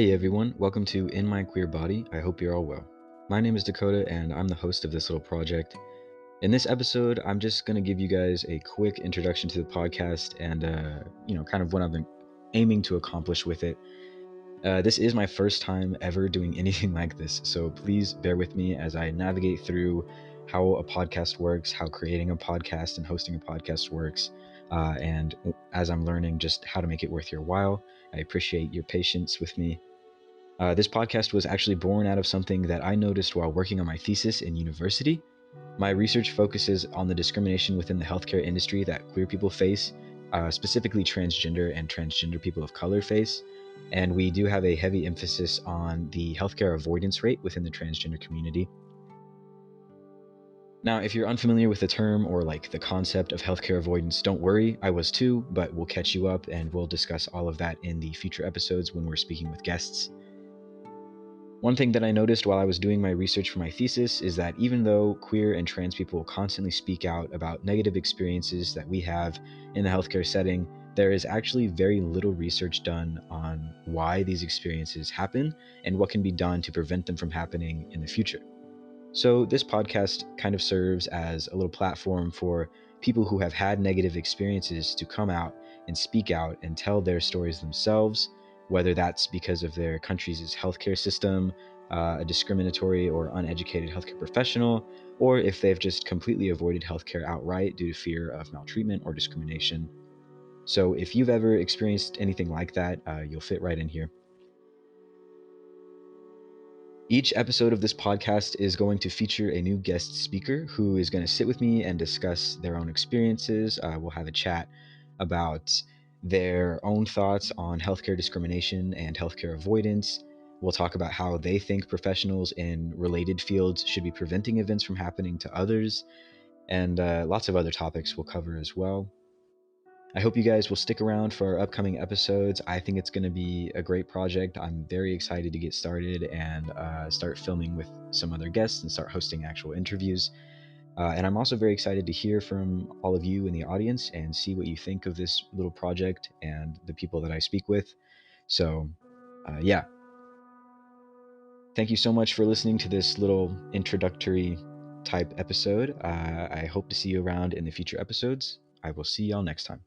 Hey everyone, welcome to In My Queer Body. I hope you're all well. My name is Dakota and I'm the host of this little project. In this episode, I'm just going to give you guys a quick introduction to the podcast and, kind of what I've been aiming to accomplish with it. This is my first time ever doing anything like this, so please bear with me as I navigate through how a podcast works, how creating a podcast and hosting a podcast works, and as I'm learning just how to make it worth your while. I appreciate your patience with me. This podcast was actually born out of something that I noticed while working on my thesis in university. My research focuses on the discrimination within the healthcare industry that queer people face, specifically transgender and transgender people of color face. And we do have a heavy emphasis on the healthcare avoidance rate within the transgender community. Now, if you're unfamiliar with the term or like the concept of healthcare avoidance, don't worry, I was too, but we'll catch you up and we'll discuss all of that in the future episodes when we're speaking with guests. One thing that I noticed while I was doing my research for my thesis is that even though queer and trans people constantly speak out about negative experiences that we have in the healthcare setting, there is actually very little research done on why these experiences happen and what can be done to prevent them from happening in the future. So this podcast kind of serves as a little platform for people who have had negative experiences to come out and speak out and tell their stories themselves, whether that's because of their country's healthcare system, a discriminatory or uneducated healthcare professional, or if they've just completely avoided healthcare outright due to fear of maltreatment or discrimination. So if you've ever experienced anything like that, you'll fit right in here. Each episode of this podcast is going to feature a new guest speaker who is going to sit with me and discuss their own experiences. We'll have a chat about their own thoughts on healthcare discrimination and healthcare avoidance. We'll talk about how they think professionals in related fields should be preventing events from happening to others, and lots of other topics we'll cover as well. I hope you guys will stick around for our upcoming episodes. I think it's going to be a great project. I'm very excited to get started and start filming with some other guests and start hosting actual interviews. And I'm also very excited to hear from all of you in the audience and see what you think of this little project and the people that I speak with. So, yeah. Thank you so much for listening to this little introductory type episode. I hope to see you around in the future episodes. I will see y'all next time.